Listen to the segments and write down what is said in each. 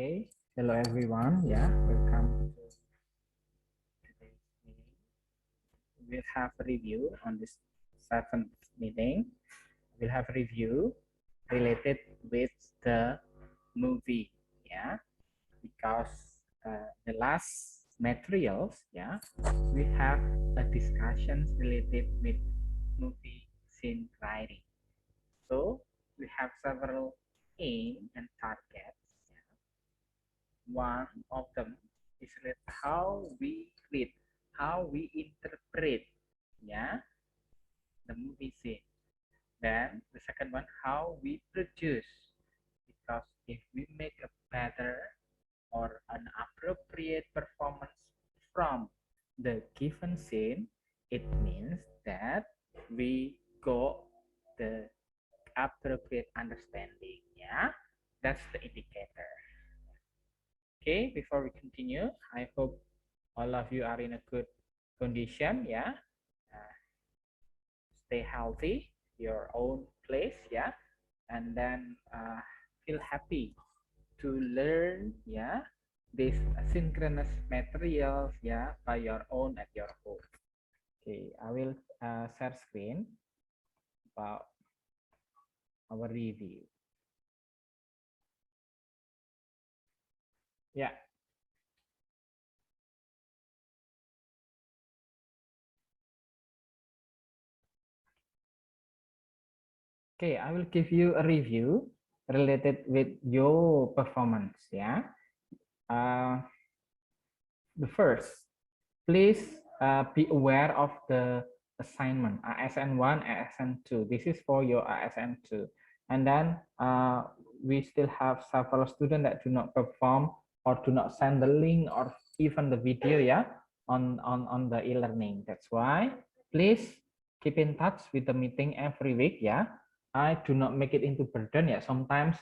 Okay, hello everyone. Yeah, welcome to today's meeting. We'll have a review on this seventh meeting. We'll have a review related with the movie. Yeah, because the last materials. Yeah, we have a discussions related with movie scene writing. So we have several aim and targets. Yeah. One of them is how we read, how we interpret, yeah, the movie scene. Then the second one, how we produce, because if we make a better or an appropriate performance from the given scene, it means that we got the appropriate understanding. Yeah, that's the indicator. Okay, before we continue, I hope all of you are in a good condition. Yeah, uh, stay healthy, your own place. Yeah, and then feel happy to learn. Yeah, this synchronous materials. Yeah, by your own at your home. Okay, I will share screen about our review. Yeah. Okay, I will give you a review related with your performance. Yeah. Uh, the first, please be aware of the assignment ASN1, ASN2. This is for your ASN2. And then we still have several students that do not perform or do not send the link or even the video, yeah, on the e-learning. That's why please keep in touch with the meeting every week, yeah. I do not make it into burden, yeah. Sometimes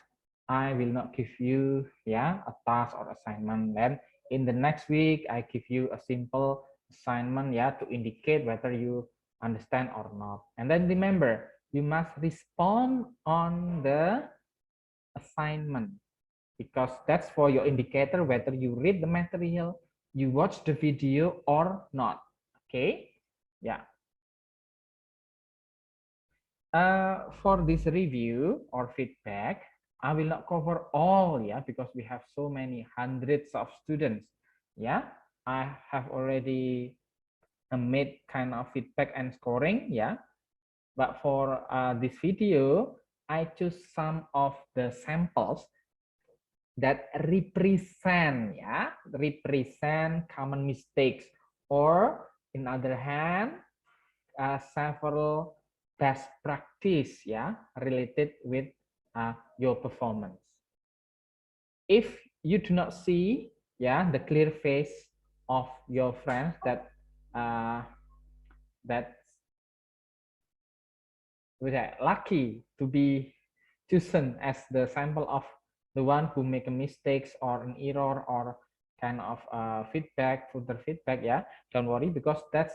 I will not give you, yeah, a task or assignment. Then in the next week, I give you a simple assignment, yeah, to indicate whether you understand or not. And then remember, you must respond on the assignment, because that's for your indicator whether you read the material, you watch the video or not. Okay, yeah. For this review or feedback, I will not cover all, yeah, because we have so many hundreds of students. Yeah, I have already made kind of feedback and scoring, yeah. But for this video, I choose some of the samples that represent, yeah, represent common mistakes, or in other hand, several best practice, yeah, related with your performance. If you do not see, yeah, the clear face of your friends that that lucky to be chosen as the sample of the one who make a mistakes or an error or kind of feedback, further feedback, yeah, don't worry, because that's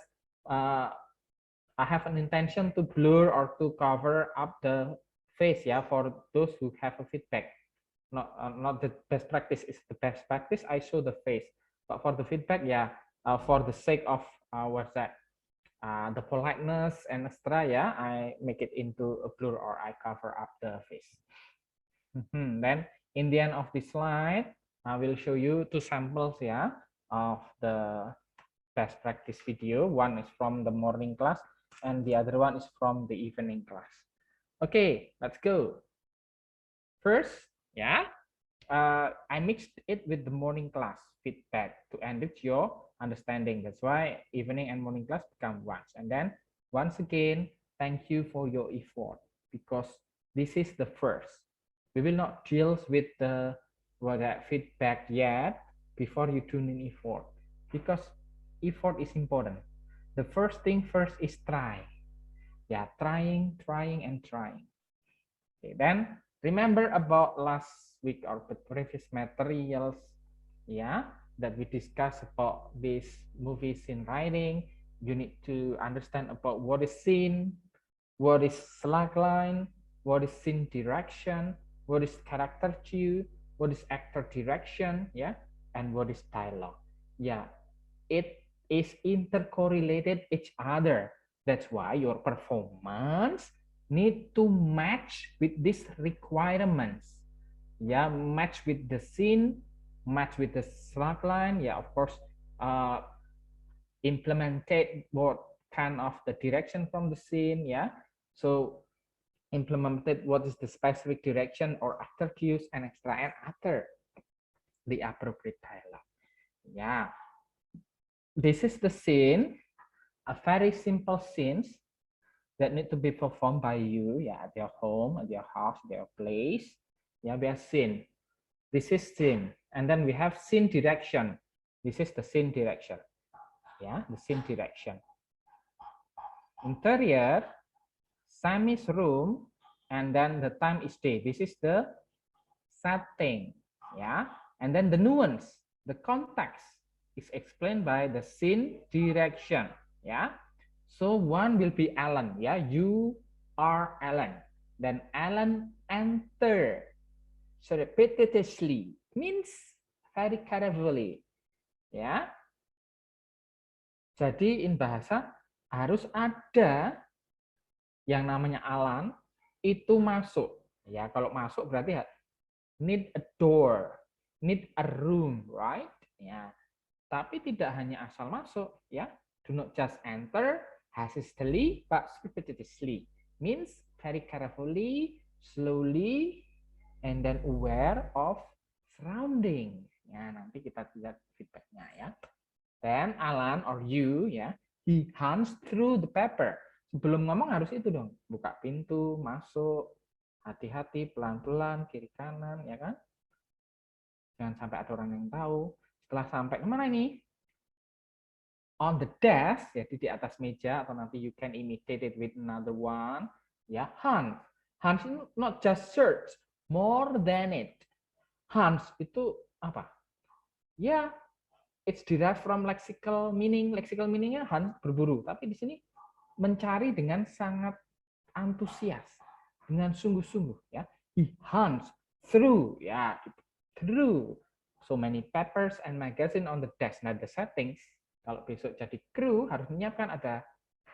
I have an intention to blur or to cover up the face, yeah, for those who have a feedback. Not the best practice is the best practice. I show the face, but for the feedback, yeah, for the sake of what's that? The politeness and extra, yeah, I make it into a blur or I cover up the face. Then in the end of this slide, I will show you two samples, yeah, of the best practice video. One is from the morning class and the other one is from the evening class. Okay, let's go. First, yeah, I mixed it with the morning class feedback to enrich your understanding. That's why evening and morning class become once. And then once again, thank you for your effort, because this is the first. We will not deal with the feedback yet before you tune in effort, because effort is important. The first thing first is try. Yeah, trying, and trying. Okay, then remember about last week or the previous materials, yeah, that we discussed about this movie scene writing. You need to understand about what is scene, what is slack line, what is scene direction, what is character cue, what is actor direction, yeah, and what is dialogue. Yeah, it is intercorrelated each other. That's why your performance need to match with these requirements. Yeah, match with the scene, match with the slagline. Yeah, of course, implemented what kind of the direction from the scene. Yeah, so implemented what is the specific direction or after cues and extra and after the appropriate dialogue. Yeah, this is the scene, a very simple scenes that need to be performed by you, yeah, at your home, at your house, at your place. Yeah, we have scene. This is scene, and then we have scene direction. This is the scene direction. Yeah, the scene direction. Interior, Sammy's room, and then the time is day. This is the setting. Yeah, and then the nuance, the context is explained by the scene direction. Yeah, so one will be Alan. Yeah, you are Alan. Then Alan enter repetitively means very carefully. Ya, jadi in bahasa harus ada yang namanya Alan itu masuk. Ya, kalau masuk berarti need a door, need a room, right? Ya, tapi tidak hanya asal masuk, ya. Do not just enter hastily, but repetitively. Means very carefully, slowly, and then aware of surrounding. Ya, nanti kita lihat feedbacknya ya. Then Alan or you, ya, he hunts through the paper. Sebelum ngomong harus itu dong, buka pintu, masuk, hati-hati, pelan-pelan, kiri kanan, ya kan? Jangan sampai ada orang yang tahu. Setelah sampai kemana ini? On the desk, jadi di atas meja, atau nanti you can imitate it with another one. Ya, hunt. Hunt itu not just search, more than it. Hunt itu apa? Ya, it's derived from lexical meaning. Lexical meaningnya hunt, berburu. Tapi di sini mencari dengan sangat antusias, dengan sungguh-sungguh. Ya, he hunts through, ya, through so many papers and magazine on the desk. Nah, the settings, kalau besok jadi kru, harus menyiapkan ada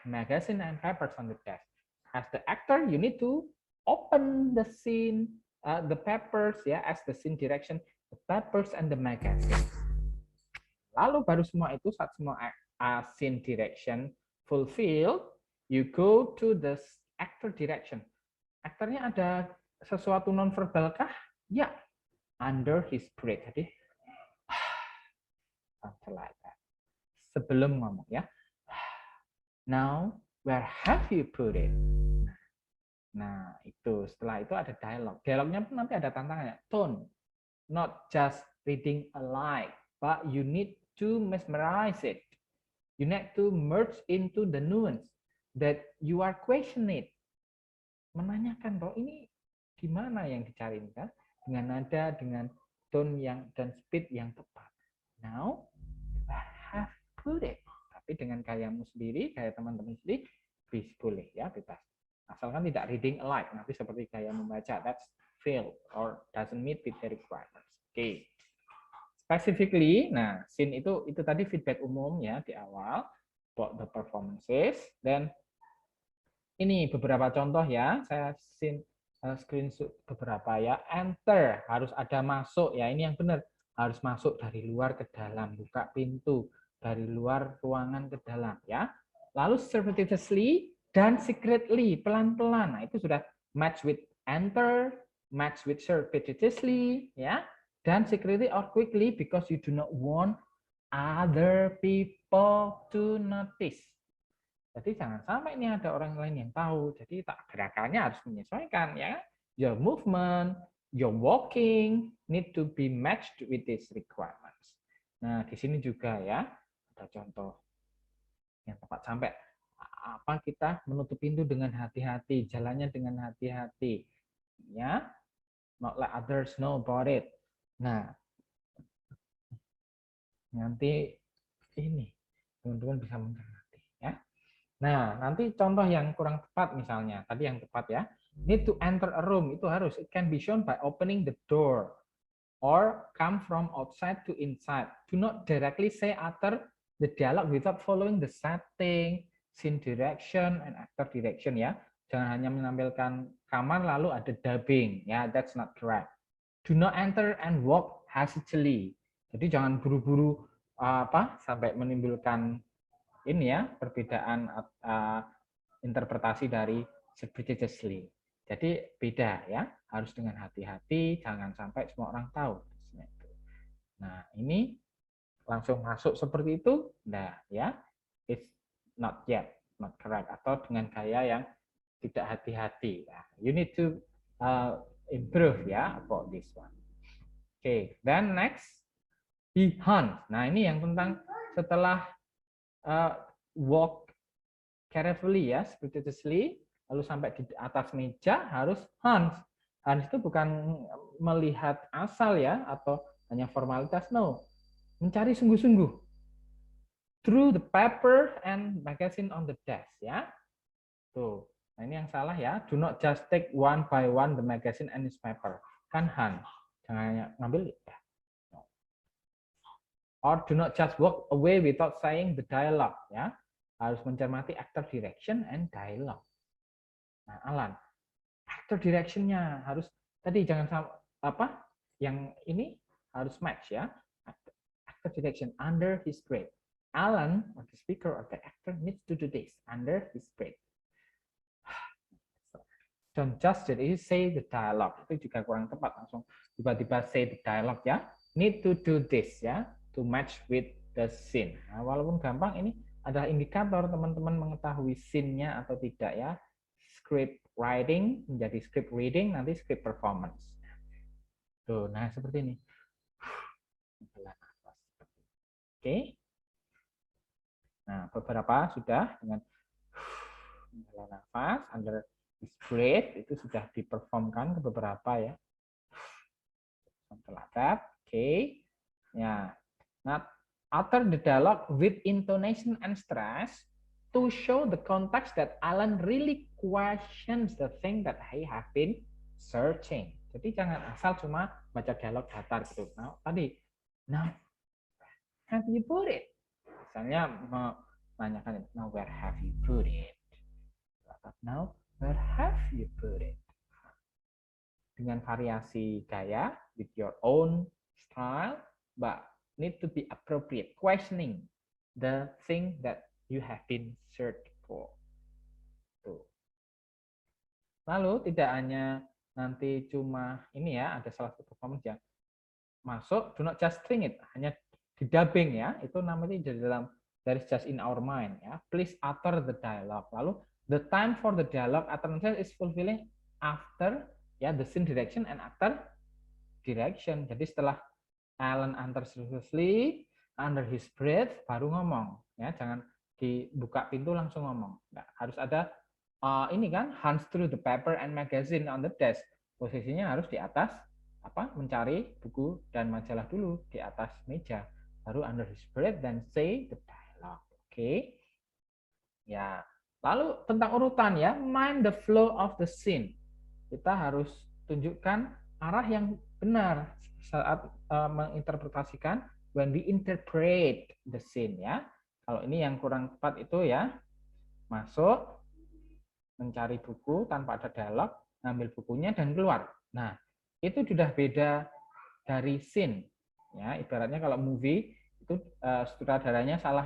magazine and papers on the desk. As the actor, you need to open the scene, the papers, ya, as the scene direction, the papers and the magazine. Lalu baru semua itu, saat semua scene direction fulfilled, you go to the actor direction. Aktornya ada sesuatu nonverbal kah? Ya, under his breath. Jadi, something like that. Sebelum ngomong ya. Now, where have you put it? Nah, itu setelah itu ada dialog. Dialognya pun nanti ada tantangannya. Tone, not just reading a line, but you need to mesmerize it. You need to merge into the nuance that you are questioning. Menanyakan bahwa ini gimana yang dicari kan? Dengan nada, dengan tone yang dan speed yang tepat. Now, I have put it. Tapi dengan gayamu sendiri, gaya teman-teman sendiri, boleh ya, bebas. Asalkan tidak reading alike. Nanti seperti gaya membaca, that's failed or doesn't meet with the requirements. Oke. Specifically, nah, scene itu tadi feedback umum ya di awal about the performances. Dan ini beberapa contoh ya, saya screenshot beberapa ya. Enter, harus ada masuk ya, ini yang benar. Harus masuk dari luar ke dalam, buka pintu dari luar ruangan ke dalam ya. Lalu surreptitiously dan secretly, pelan-pelan. Nah, itu sudah match with enter, match with surreptitiously ya. Dan secretly or quickly because you do not want other people to notice. Jadi jangan sampai ini ada orang lain yang tahu. Jadi tak gerakannya harus menyesuaikan ya. Your movement, your walking need to be matched with these requirements. Nah, di sini juga ya ada contoh yang tepat sampai apa kita menutup pintu dengan hati-hati, jalannya dengan hati-hati. Ya. Not let others know about it. Nah, nanti ini teman-teman bisa mengerti ya. Nah, nanti contoh yang kurang tepat misalnya, tadi yang tepat ya. Need to enter a room, itu harus. It can be shown by opening the door. or come from outside to inside. Do not directly say utter the dialogue without following the setting, scene direction, and actor direction ya. Jangan hanya menampilkan kamar lalu ada dubbing ya, that's not correct. Do not enter and walk hastily. Jadi jangan buru-buru sampai menimbulkan ini ya perbedaan interpretasi dari expeditiously. Jadi beda ya, harus dengan hati-hati, jangan sampai semua orang tahu. Nah ini langsung masuk seperti itu, nah ya, it's not yet, not correct, atau dengan gaya yang tidak hati-hati. Nah, you need to improve ya about this one. Okay, then next, he hunts. Nah ini yang tentang setelah walk carefully ya, expeditiously, lalu sampai di atas meja harus hunch. Hunch itu bukan melihat asal ya atau hanya formalitas, no. Mencari sungguh-sungguh. Through the paper and magazine on the desk ya. Tuh. Nah, ini yang salah ya. Do not just take one by one the magazine and newspaper. Kan hunch. Jangan hanya ngambil ya. No. Or do not just walk away without saying the dialogue ya. Harus mencermati actor direction and dialogue. Nah, Alan, actor direction-nya harus tadi jangan sama yang ini harus match ya. Actor direction under his grade. Alan or the speaker or the actor needs to do this under his grade. Don't just say the dialogue. Itu juga kurang tepat, langsung tiba-tiba say the dialogue ya. Need to do this ya to match with the scene. Nah, walaupun gampang ini adalah indikator teman-teman mengetahui scene-nya atau tidak ya. Script writing menjadi script reading, nanti script performance. Tuh, nah seperti ini. Oke. Nah, beberapa sudah dengan menghela nafas under this breath itu sudah diperformkan ke beberapa ya. Teladan. Oke. Ya. Nah, utter the dialogue with intonation and stress to show the context that Alan really questions the thing that he have been searching. Jadi jangan asal cuma baca dialog datar gitu. Nah, tadi, now, have you put it? Misalnya menanyakan, now where have you put it? Now, where have you put it? Dengan variasi gaya, with your own style, but need to be appropriate. Questioning the thing that you have been searched for. Tuh. Lalu tidak hanya nanti cuma ini ya, ada salah satu performance yang masuk, do not just string it, hanya di dubbing ya, itu namanya di dalam that is just in our mind ya. Please utter the dialogue. Lalu the time for the dialogue utterance is fulfilling after ya the scene direction and actor direction. Jadi setelah Alan answer seriously under his breath baru ngomong ya, jangan dibuka pintu langsung ngomong. Nah, harus ada ini kan hunch through the paper and magazine on the desk. Posisinya harus di atas mencari buku dan majalah dulu di atas meja. Baru under his breath dan say the dialogue. Oke. Ya. Lalu tentang urutan ya, mind the flow of the scene. Kita harus tunjukkan arah yang benar saat menginterpretasikan when we interpret the scene ya. Kalau ini yang kurang tepat itu ya, masuk, mencari buku tanpa ada dialog, ngambil bukunya dan keluar. Nah, itu sudah beda dari scene. Ya, ibaratnya kalau movie itu sutradaranya salah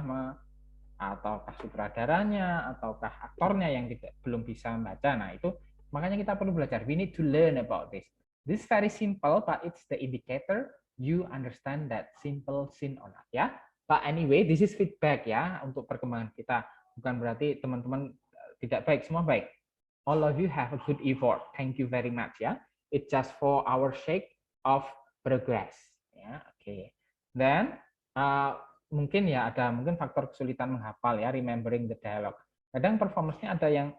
ataukah sutradaranya ataukah aktornya yang belum bisa membaca. Nah, itu makanya kita perlu belajar. We need to learn about this. This is very simple, but it's the indicator you understand that simple scene or not ya. But anyway, this is feedback ya untuk perkembangan kita. Bukan berarti teman-teman tidak baik, semua baik. All of you have a good effort. Thank you very much ya. It's just for our sake of progress. Ya, oke. Then mungkin ya ada faktor kesulitan menghafal ya, remembering the dialogue. Kadang performance-nya ada yang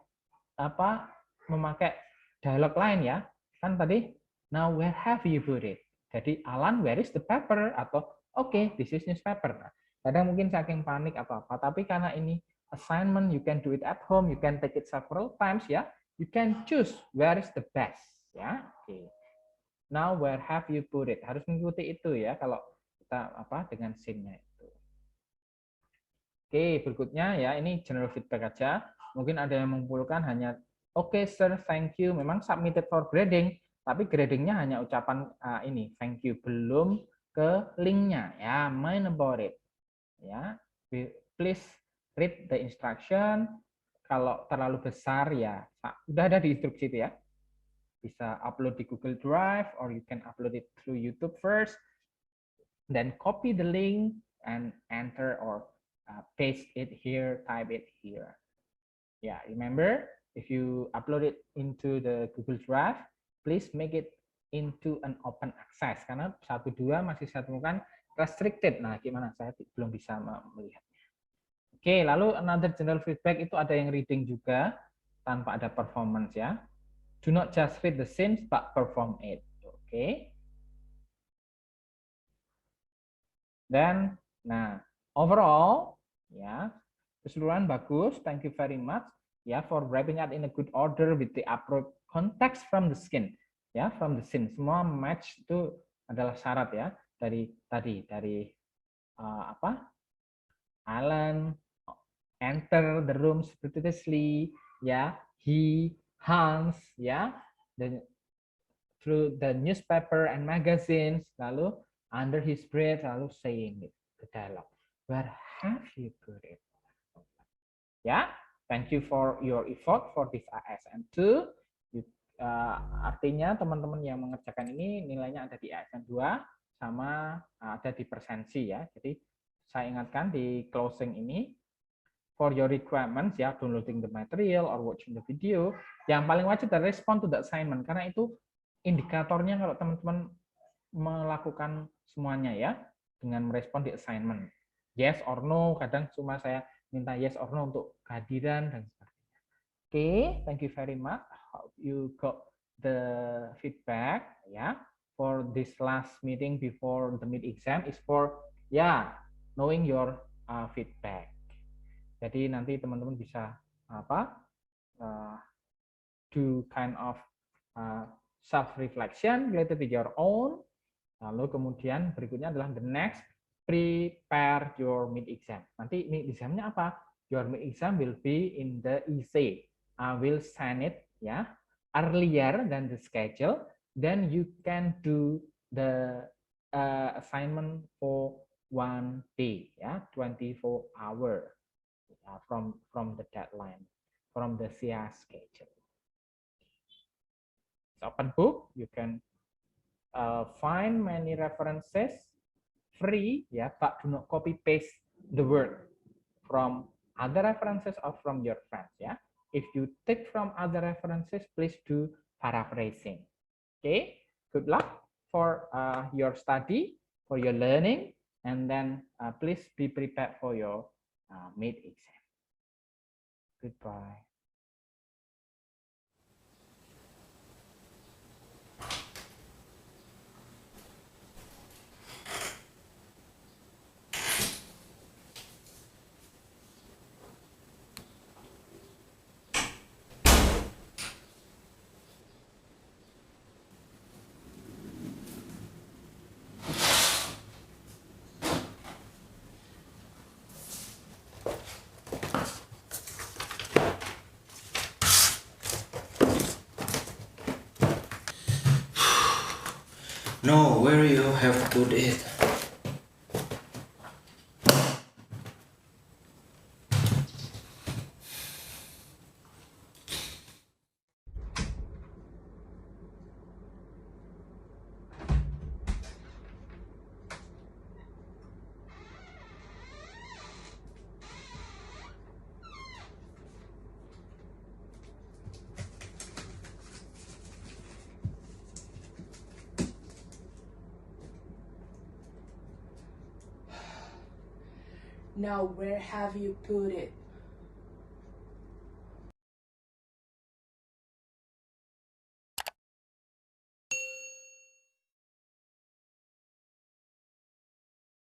memakai dialog lain ya. Kan tadi now where have you put it? Jadi Alan, where is the paper? Atau okay, this is newspaper. Nah, kadang mungkin saking panik atau apa, tapi karena ini assignment, you can do it at home, you can take it several times ya. You can choose where is the best ya. Okay. Now where have you put it? Harus mengikuti itu ya kalau kita dengan scene-nya itu. Oke, berikutnya ya ini general feedback aja. Mungkin ada yang mengumpulkan hanya oke sir, thank you. Memang submitted for grading, tapi gradingnya hanya ucapan ini thank you, belum ke linknya ya. Mind about it ya. Please read the instruction. Kalau terlalu besar ya udah ada di instruksi itu ya. Bisa upload di Google Drive or you can upload it through YouTube first, then copy the link and enter or paste it here, type it here. Yeah, remember if you upload it into the Google Drive, please make it into an open access karena 1.2 masih saya temukan restricted. Nah, gimana? Saya belum bisa melihat. Oke, lalu another general feedback itu ada yang reading juga tanpa ada performance ya. Do not just read the scenes but perform it. Oke. Dan nah, overall ya, keseluruhan bagus. Thank you very much ya for wrapping up in a good order with the appropriate context from the skin. Ya, from the scene. Semua match itu adalah syarat ya dari Alan enter the room spiritlessly ya, he Hans ya, dan through the newspaper and magazines, lalu under his breath lalu saying it, the dialogue. Where have you put it? Ya, thank you for your effort for this ASN2. Artinya teman-teman yang mengerjakan ini nilainya ada di ASN 2 sama ada di persensi ya. Jadi saya ingatkan di closing ini for your requirements ya, downloading the material or watching the video, yang paling wajib adalah respond to the assignment karena itu indikatornya kalau teman-teman melakukan semuanya ya dengan merespon di assignment. Yes or no, kadang cuma saya minta yes or no untuk kehadiran dan sebagainya. Oke, thank you very much. Hope you got the feedback ya. For this last meeting before the mid exam is for knowing your feedback. Jadi nanti teman-teman bisa do kind of self reflection related with your own. Lalu kemudian berikutnya adalah the next, prepare your mid exam. Nanti mid examnya apa? Your mid exam will be in the essay. I will send it earlier than the schedule. Then you can do the assignment for 1 day 24 hour from the deadline, from the SIA schedule. It's open book. You can find many references free but do not copy paste the word from other references or from your friends If you take from other references, please do paraphrasing. Okay, good luck for your study, for your learning, and then please be prepared for your mid exam. Goodbye. No, where you have put it? Now where have you put it?